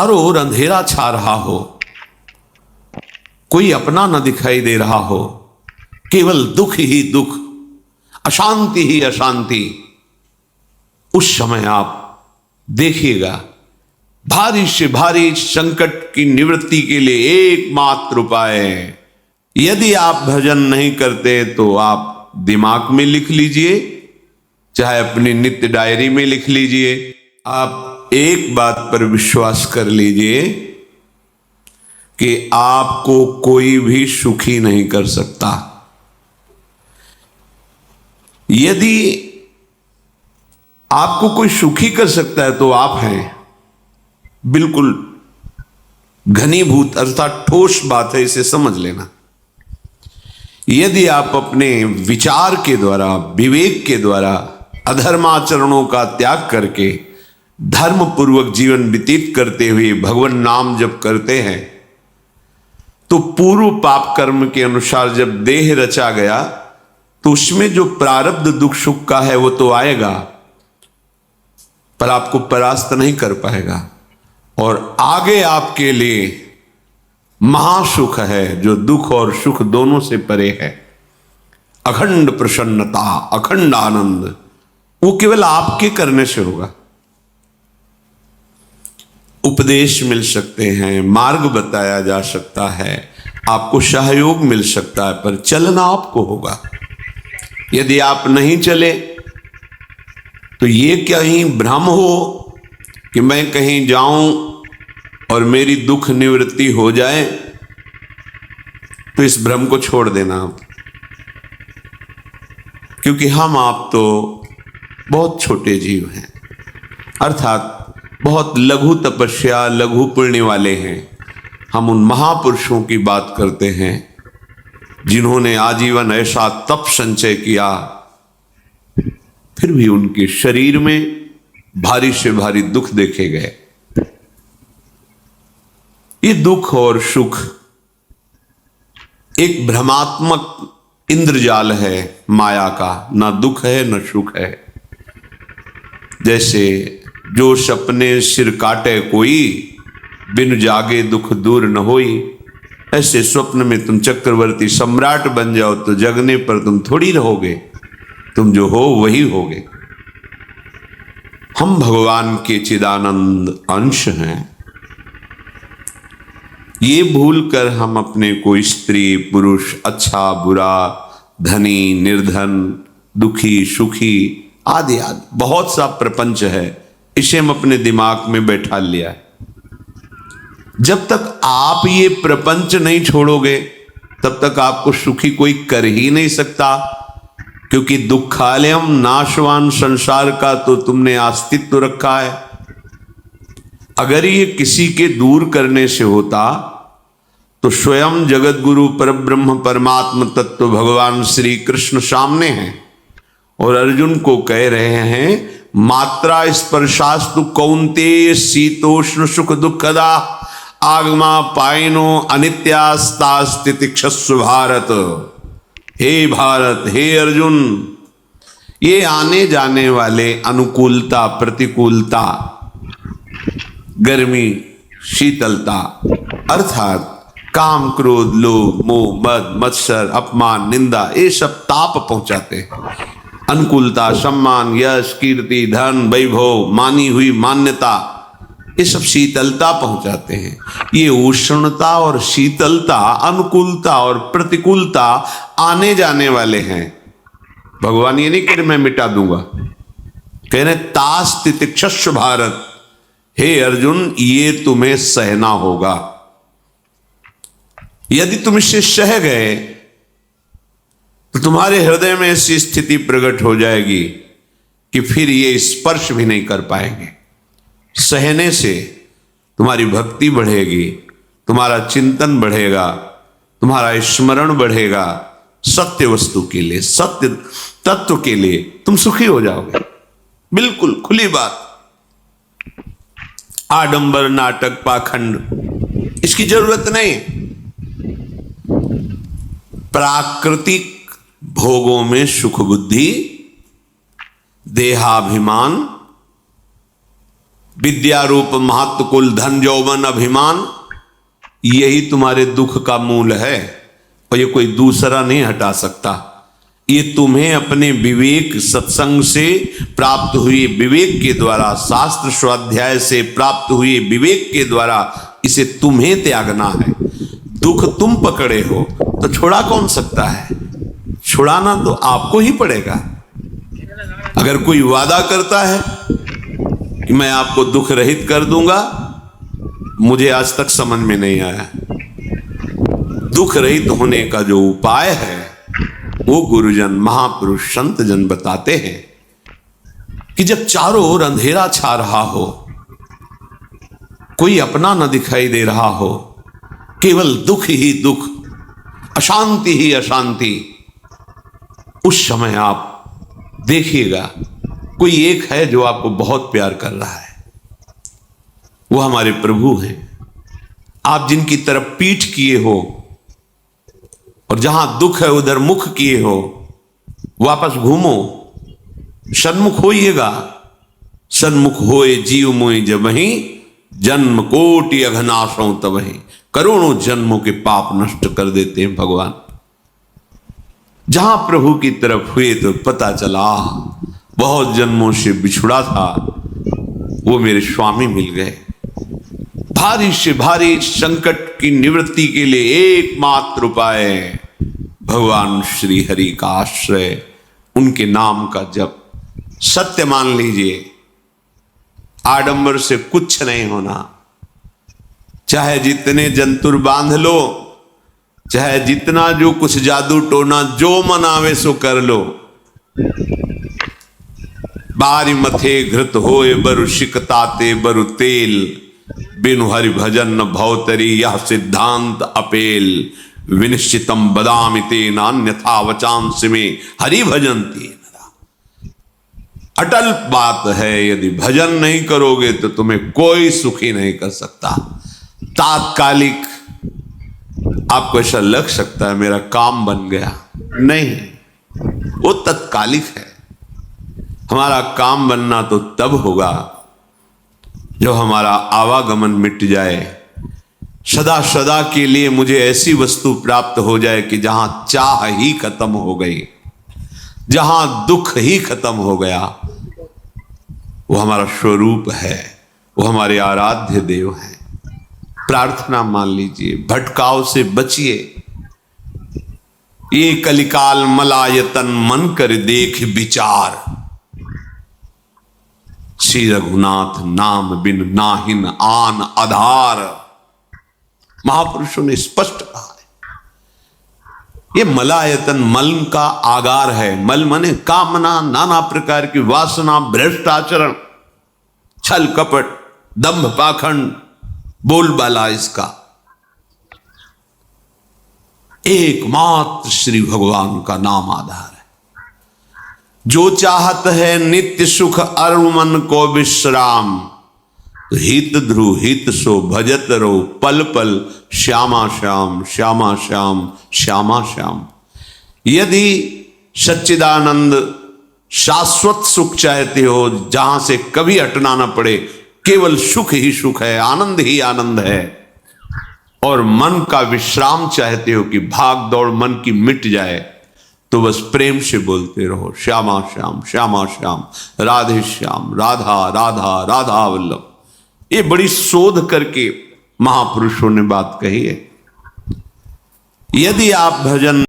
चारों ओर अंधेरा छा रहा हो, कोई अपना न दिखाई दे रहा हो, केवल दुख ही दुख, अशांति ही अशांति, उस समय आप देखिएगा भारी से भारी संकट की निवृत्ति के लिए एकमात्र उपाय है। यदि आप भजन नहीं करते तो आप दिमाग में लिख लीजिए, चाहे अपनी नित्य डायरी में लिख लीजिए। आप एक बात पर विश्वास कर लीजिए कि आपको कोई भी सुखी नहीं कर सकता। यदि आपको कोई सुखी कर सकता है तो आप हैं। बिल्कुल घनीभूत अर्थात ठोस बात है, इसे समझ लेना। यदि आप अपने विचार के द्वारा, विवेक के द्वारा अधर्माचरणों का त्याग करके धर्म पूर्वक जीवन व्यतीत करते हुए भगवान नाम जप करते हैं, तो पूर्व पाप कर्म के अनुसार जब देह रचा गया तो उसमें जो प्रारब्ध दुख सुख का है वो तो आएगा, पर आपको परास्त नहीं कर पाएगा। और आगे आपके लिए महासुख है जो दुख और सुख दोनों से परे है। अखंड प्रसन्नता, अखंड आनंद, वो केवल आपके करने से होगा। उपदेश मिल सकते हैं, मार्ग बताया जा सकता है, आपको सहयोग मिल सकता है, पर चलना आपको होगा। यदि आप नहीं चले तो ये कहीं भ्रम हो कि मैं कहीं जाऊं और मेरी दुख निवृत्ति हो जाए, तो इस भ्रम को छोड़ देना आप। क्योंकि हम आप तो बहुत छोटे जीव हैं, अर्थात बहुत लघु तपस्या, लघु पुण्य वाले हैं। हम उन महापुरुषों की बात करते हैं जिन्होंने आजीवन ऐसा तप संचय किया, फिर भी उनके शरीर में भारी से भारी दुख देखे गए। ये दुख और सुख एक भ्रमात्मक इंद्रजाल है माया का, ना दुख है न सुख है। जैसे जो सपने सिर काटे कोई, बिन जागे दुख दूर न होई, ऐसे स्वप्न में तुम चक्रवर्ती सम्राट बन जाओ तो जगने पर तुम थोड़ी रहोगे, तुम जो हो वही होगे। हम भगवान के चिदानंद अंश हैं। ये भूल कर हम अपने को स्त्री पुरुष, अच्छा बुरा, धनी निर्धन, दुखी सुखी आदि आदि बहुत सा प्रपंच है, इसे हम अपने दिमाग में बैठा लिया है। जब तक आप ये प्रपंच नहीं छोड़ोगे तब तक आपको सुखी कोई कर ही नहीं सकता, क्योंकि दुखालयम नाशवान संसार का तो तुमने अस्तित्व रखा है। अगर ये किसी के दूर करने से होता तो स्वयं जगत गुरु परब्रह्म परमात्म तत्व भगवान श्री कृष्ण सामने हैं और अर्जुन को कह रहे हैं, मात्रा स्पर्शास्तु कौन्तेय शीतोष्ण सुख दुखदा आगमा पायनो अनित्यास्ता स्थितिक्षस्व भारत। हे भारत, हे अर्जुन, ये आने जाने वाले अनुकूलता प्रतिकूलता, गर्मी शीतलता, अर्थात काम क्रोध लोभ मोह मद मत्सर अपमान निंदा, ये सब ताप पहुंचाते हैं। अनुकूलता सम्मान यश कीर्ति धन वैभव, मानी हुई मान्यता, ये सब शीतलता पहुंचाते हैं। ये उष्णता और शीतलता, अनुकूलता और प्रतिकूलता आने जाने वाले हैं। भगवान ये नहीं कह रहे मैं मिटा दूंगा, कह रहे तास तितिक्षस्व भारत। हे अर्जुन, ये तुम्हें सहना होगा। यदि तुम इससे सह गए तो तुम्हारे हृदय में ऐसी स्थिति प्रकट हो जाएगी कि फिर ये स्पर्श भी नहीं कर पाएंगे। सहने से तुम्हारी भक्ति बढ़ेगी, तुम्हारा चिंतन बढ़ेगा, तुम्हारा स्मरण बढ़ेगा, सत्य वस्तु के लिए, सत्य तत्व के लिए तुम सुखी हो जाओगे। बिल्कुल खुली बात। आडंबर नाटक पाखंड इसकी जरूरत नहीं। प्राकृतिक भोगों में सुख बुद्धि, देहाभिमान, विद्या रूप महत्व कुल धन यौवन अभिमान, यही तुम्हारे दुख का मूल है और ये कोई दूसरा नहीं हटा सकता। ये तुम्हें अपने विवेक सत्संग से प्राप्त हुए विवेक के द्वारा, शास्त्र स्वाध्याय से प्राप्त हुए विवेक के द्वारा इसे तुम्हें त्यागना है। दुख तुम पकड़े हो तो छुड़ा कौन सकता है? छुड़ाना तो आपको ही पड़ेगा। अगर कोई वादा करता है कि मैं आपको दुख रहित कर दूंगा, मुझे आज तक समझ में नहीं आया। दुख रहित होने का जो उपाय है वो गुरुजन, महापुरुष, संत जन बताते हैं कि जब चारों ओर अंधेरा छा रहा हो, कोई अपना न दिखाई दे रहा हो, केवल दुख ही दुख, अशांति ही अशांति, उस समय आप देखिएगा कोई एक है जो आपको बहुत प्यार कर रहा है। वो हमारे प्रभु हैं। आप जिनकी तरफ पीठ किए हो और जहां दुख है उधर मुख किए हो, वापस घूमो, सन्मुख होइएगा। सन्मुख होए जीव मोहि जब वहीं, जन्म कोटि अघनाशों तब वहीं। करोड़ों जन्मों के पाप नष्ट कर देते हैं भगवान। जहां प्रभु की तरफ हुए तो पता चला बहुत जन्मों से बिछुड़ा था, वो मेरे स्वामी मिल गए। भारी से भारी संकट की निवृत्ति के लिए एकमात्र उपाय भगवान श्री हरि का आश्रय, उनके नाम का जप। सत्य मान लीजिए, आडंबर से कुछ नहीं होना। चाहे जितने जंतुर बांध लो, चाहे जितना जो कुछ जादू टोना जो मन आवे सो कर लो, बारी मथे घृत होए बरु शिकताते बरु तेल, बिनु हरि भजन न भवतरी यह सिद्धांत अपेल। विनिश्चितम बदामि तेन अन्यथा वचांस में हरि भजन्ति। अटल बात है, यदि भजन नहीं करोगे तो तुम्हें कोई सुखी नहीं कर सकता। तात्कालिक आपको ऐसा लग सकता है मेरा काम बन गया, नहीं, वो तत्कालिक है। हमारा काम बनना तो तब होगा जब हमारा आवागमन मिट जाए, सदा सदा के लिए मुझे ऐसी वस्तु प्राप्त हो जाए कि जहां चाह ही खत्म हो गई, जहां दुख ही खत्म हो गया। वो हमारा स्वरूप है, वो हमारे आराध्य देव हैं। प्रार्थना मान लीजिए, भटकाव से बचिए। ये कलिकाल मलायतन मन कर देख विचार, श्री रघुनाथ नाम बिन नाहिन आन आधार। महापुरुषों ने स्पष्ट कहा है। ये मलायतन मल का आगार है। मल माने कामना, नाना प्रकार की वासना, भ्रष्ट आचरण, छल कपट, दंभ पाखंड, बोलबाला, इसका एकमात्र श्री भगवान का नाम आधार है। जो चाहत है नित्य सुख अरु मन को विश्राम, तो हित ध्रुव हित सो भजत रो पल पल श्यामा श्याम श्यामा श्याम श्यामा श्याम। यदि सच्चिदानंद शाश्वत सुख चाहते हो, जहां से कभी हटना ना पड़े, केवल सुख ही सुख है, आनंद ही आनंद है, और मन का विश्राम चाहते हो कि भाग दौड़ मन की मिट जाए, तो बस प्रेम से बोलते रहो श्यामा श्याम श्यामा श्याम, राधे श्याम, राधा राधा राधा वल्लभ। ये बड़ी शोध करके महापुरुषों ने बात कही है। यदि आप भजन